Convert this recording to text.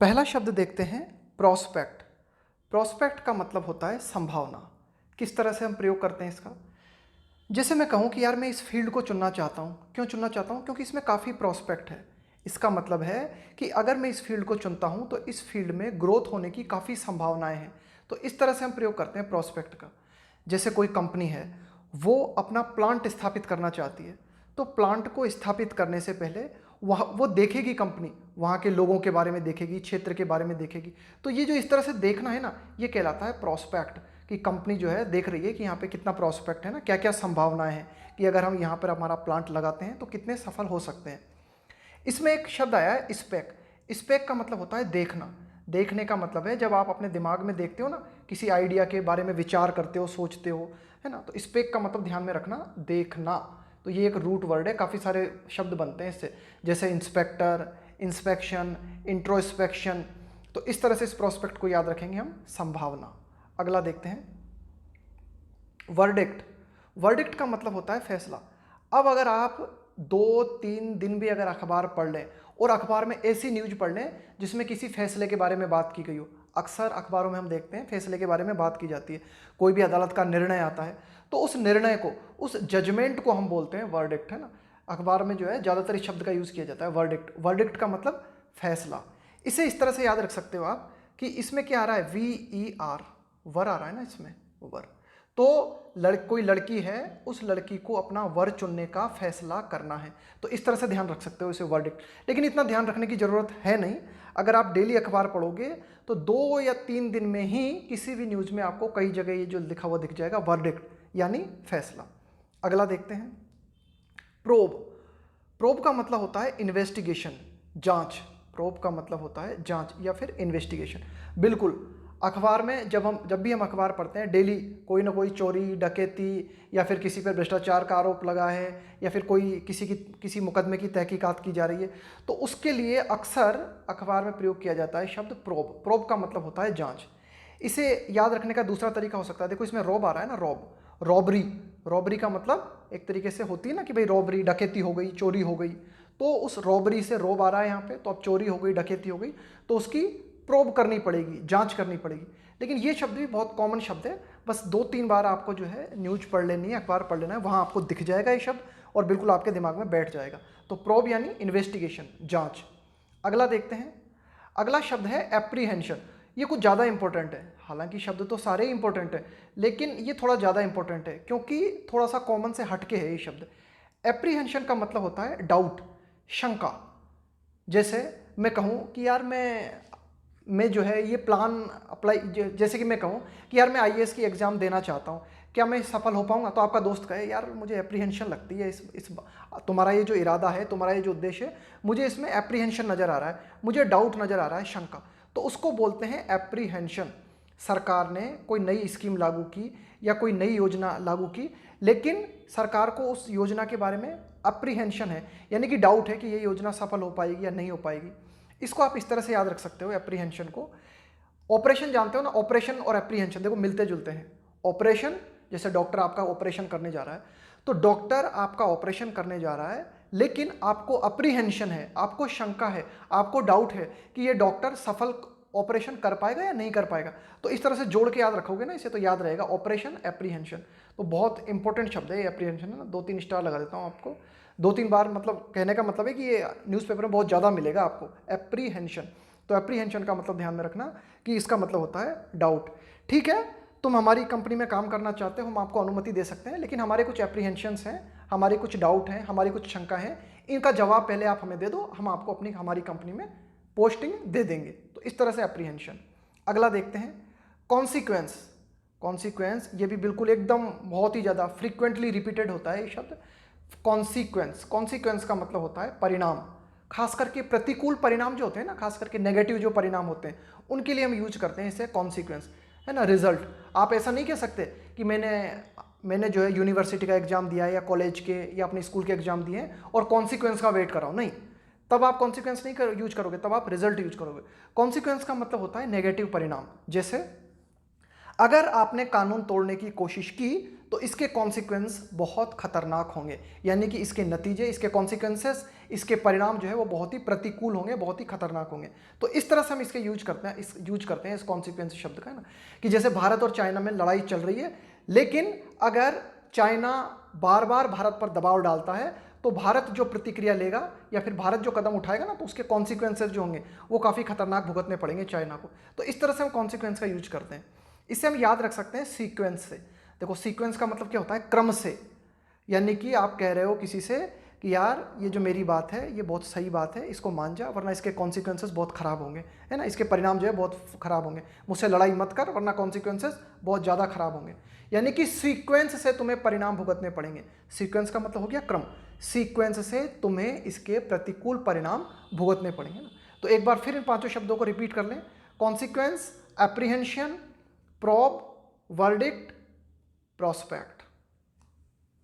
पहला शब्द देखते हैं प्रोस्पेक्ट। प्रोस्पेक्ट का मतलब होता है संभावना। किस तरह से हम प्रयोग करते हैं इसका? जैसे मैं कहूँ कि यार मैं इस फील्ड को चुनना चाहता हूँ। क्यों चुनना चाहता हूँ? क्योंकि इसमें काफ़ी प्रोस्पेक्ट है। इसका मतलब है कि अगर मैं इस फील्ड को चुनता हूँ तो इस फील्ड में ग्रोथ होने की काफ़ी संभावनाएं हैं। तो इस तरह से हम प्रयोग करते हैं प्रोस्पेक्ट का। जैसे कोई कंपनी है, वो अपना प्लांट स्थापित करना चाहती है, तो प्लांट को स्थापित करने से पहले वो देखेगी, कंपनी वहाँ के लोगों के बारे में देखेगी, क्षेत्र के बारे में देखेगी। तो ये जो इस तरह से देखना है ना, ये कहलाता है प्रोस्पेक्ट। कि कंपनी जो है देख रही है कि यहाँ पे कितना प्रोस्पेक्ट है ना, क्या क्या संभावनाएं हैं कि अगर हम यहाँ पर हमारा प्लांट लगाते हैं तो कितने सफल हो सकते हैं। इसमें एक शब्द आया है स्पेक। स्पेक का मतलब होता है देखना। देखने का मतलब है जब आप अपने दिमाग में देखते हो ना, किसी आइडिया के बारे में विचार करते हो, सोचते हो, है ना, तो स्पेक का मतलब ध्यान में रखना, देखना। तो ये एक रूट वर्ड है, काफ़ी सारे शब्द बनते हैं इससे, जैसे इंस्पेक्टर, इंस्पेक्शन, इंट्रोस्पेक्शन। तो इस तरह से इस प्रोस्पेक्ट को याद रखेंगे हम, संभावना। अगला देखते हैं वर्डिक्ट। वर्डिक्ट का मतलब होता है फैसला। अब अगर आप 2-3 दिन भी अगर अखबार पढ़ लें और अखबार में ऐसी न्यूज पढ़ लें जिसमें किसी फैसले के बारे में बात की गई हो, अक्सर अखबारों में हम देखते हैं फैसले के बारे में बात की जाती है, कोई भी अदालत का निर्णय आता है, तो उस निर्णय को, उस जजमेंट को हम बोलते हैं वर्डिक्ट, है ना। अखबार में जो है ज़्यादातर इस शब्द का यूज़ किया जाता है, वर्डिक्ट। वर्डिक्ट का मतलब फैसला। इसे इस तरह से याद रख सकते हो आप कि इसमें क्या आ रहा है, VER, वर आ रहा है ना इसमें, वर। तो कोई लड़की है, उस लड़की को अपना वर चुनने का फैसला करना है। तो इस तरह से ध्यान रख सकते हो इसे, वर्डिक्ट। लेकिन इतना ध्यान रखने की जरूरत है नहीं। अगर आप डेली अखबार पढ़ोगे तो 2 या 3 दिन में ही किसी भी न्यूज में आपको कई जगह ये जो लिखा हुआ दिख जाएगा, वर्डिक्ट यानी फैसला। अगला देखते हैं प्रोब। प्रोब का मतलब होता है इन्वेस्टिगेशन, जांच। प्रोब का मतलब होता है जांच या फिर इन्वेस्टिगेशन। बिल्कुल, अखबार में जब भी हम अखबार पढ़ते हैं, डेली कोई ना कोई चोरी, डकैती या फिर किसी पर भ्रष्टाचार का आरोप लगा है या फिर कोई किसी मुकदमे की तहकीकात की जा रही है, तो उसके लिए अक्सर अखबार में प्रयोग किया जाता है शब्द प्रोब। प्रोब का मतलब होता है जांच। इसे याद रखने का दूसरा तरीका हो सकता है, देखो इसमें रॉब आ रहा है ना, रॉब, रॉबरी। रॉबरी का मतलब एक तरीके से होती है ना कि भाई रॉबरी, डकैती हो गई, चोरी हो गई, तो उस रॉबरी से रॉब आ रहा है यहाँ पे, तो अब चोरी हो गई, डकैती हो गई, तो उसकी प्रोब करनी पड़ेगी, जांच करनी पड़ेगी। लेकिन ये शब्द भी बहुत कॉमन शब्द है, बस 2-3 बार आपको जो है न्यूज पढ़ लेनी है, अखबार पढ़ लेना है, वहाँ आपको दिख जाएगा ये शब्द और बिल्कुल आपके दिमाग में बैठ जाएगा। तो प्रोब यानी इन्वेस्टिगेशन, जांच। अगला देखते हैं, अगला शब्द है एप्रीहेंशन। ये कुछ ज़्यादा इंपॉर्टेंट है, हालांकि शब्द तो सारे इंपॉर्टेंट है, लेकिन ये थोड़ा ज़्यादा इंपॉर्टेंट है क्योंकि थोड़ा सा कॉमन से हटके है ये शब्द। एप्रीहेंशन का मतलब होता है डाउट, शंका। जैसे मैं कहूँ कि यार मैं जो है ये प्लान अप्लाई, जैसे कि मैं कहूँ कि यार मैं IAS की एग्ज़ाम देना चाहता हूँ, क्या मैं सफल हो पाऊँगा? तो आपका दोस्त कहे यार मुझे एप्रीहेंशन लगती है, इस तुम्हारा ये जो इरादा है, तुम्हारा ये जो उद्देश्य है, मुझे इसमें एप्रीहेंशन नज़र आ रहा है, मुझे डाउट नज़र आ रहा है, शंका। तो उसको बोलते हैं एप्रीहेंशन। सरकार ने कोई नई स्कीम लागू की या कोई नई योजना लागू की, लेकिन सरकार को उस योजना के बारे में अप्रीहेंशन है, यानी कि डाउट है कि ये योजना सफल हो पाएगी या नहीं हो पाएगी। इसको आप इस तरह से याद रख सकते हो एप्रीहेंशन को। ऑपरेशन जानते हो ना, ऑपरेशन और एप्रीहेंशन देखो मिलते जुलते हैं। ऑपरेशन, जैसे डॉक्टर आपका ऑपरेशन करने जा रहा है, तो डॉक्टर आपका ऑपरेशन करने जा रहा है, लेकिन आपको अप्रीहेंशन है, आपको शंका है, आपको डाउट है कि ये डॉक्टर सफल ऑपरेशन कर पाएगा या नहीं कर पाएगा। तो इस तरह से जोड़ के याद रखोगे ना इसे, तो याद रहेगा ऑपरेशन, एप्रीहेंशन। तो बहुत इंपॉर्टेंट शब्द है एप्रीहेंशन, है ना। 2-3 स्टार लगा देता हूँ आपको, 2-3 बार, मतलब कहने का मतलब है कि ये न्यूज़पेपर में बहुत ज़्यादा मिलेगा आपको, एप्रीहेंशन। तो एप्रीहेंशन का मतलब ध्यान में रखना कि इसका मतलब होता है डाउट। ठीक है, तुम हमारी कंपनी में काम करना चाहते हो, हम आपको अनुमति दे सकते हैं, लेकिन हमारे कुछ एप्रीहेंशंस हैं, हमारे कुछ डाउट हैं, हमारी कुछ शंका है, इनका जवाब पहले आप हमें दे दो, हम आपको हमारी कंपनी में पोस्टिंग दे देंगे। तो इस तरह से एप्रीहेंशन। अगला देखते हैं कॉन्सिक्वेंस। कॉन्सिक्वेंस, ये भी बिल्कुल एकदम बहुत ही ज़्यादा फ्रीक्वेंटली रिपीटेड होता है ये शब्द, कॉन्सिक्वेंस। कॉन्सिक्वेंस का मतलब होता है परिणाम, खास करके प्रतिकूल परिणाम जो होते हैं ना, खास करके नेगेटिव जो परिणाम होते हैं, उनके लिए हम यूज करते हैं इसे कॉन्सिक्वेंस, है ना। रिजल्ट, आप ऐसा नहीं कह सकते कि मैंने जो है यूनिवर्सिटी का एग्जाम दिया है या कॉलेज के या अपने स्कूल के एग्जाम दिए हैं और कॉन्सिक्वेंस का वेट कराओ, नहीं, तब आप कॉन्सिक्वेंस नहीं यूज करोगे, तब आप रिजल्ट यूज करोगे। कॉन्सिक्वेंस का मतलब होता है नेगेटिव परिणाम। जैसे अगर आपने कानून तोड़ने की कोशिश की तो इसके कॉन्सिक्वेंस बहुत खतरनाक होंगे, यानी कि इसके नतीजे, इसके कॉन्सिक्वेंसेस, इसके परिणाम जो है वो बहुत ही प्रतिकूल होंगे, बहुत ही खतरनाक होंगे। तो इस तरह से हम इसके यूज करते हैं इस कॉन्सिक्वेंस शब्द का, है ना, कि जैसे भारत और चाइना में लड़ाई चल रही है, लेकिन अगर चाइना बार बार भारत पर दबाव डालता है तो भारत जो प्रतिक्रिया लेगा या फिर भारत जो कदम उठाएगा ना, तो उसके कॉन्सिक्वेंसेस जो होंगे वो काफ़ी खतरनाक भुगतने पड़ेंगे चाइना को। तो इस तरह से हम कॉन्सिक्वेंस का यूज करते हैं। इससे हम याद रख सकते हैं सीक्वेंस से। देखो सीक्वेंस का मतलब क्या होता है, क्रम से, यानी कि आप कह रहे हो किसी से कि यार ये जो मेरी बात है ये बहुत सही बात है, इसको मान जा वरना इसके कॉन्सिक्वेंसेस बहुत खराब होंगे, है ना, इसके परिणाम जो है बहुत खराब होंगे, मुझसे लड़ाई मत कर वरना कॉन्सिक्वेंसेस बहुत ज़्यादा खराब होंगे। यानी कि सीक्वेंस से तुम्हें परिणाम भुगतने पड़ेंगे। सीक्वेंस का मतलब हो गया क्रम, सीक्वेंस से तुम्हें इसके प्रतिकूल परिणाम भुगतने पड़ेंगे ना। तो एक बार फिर इन पांचों शब्दों को रिपीट कर लें, consequence, apprehension, probe, verdict, prospect.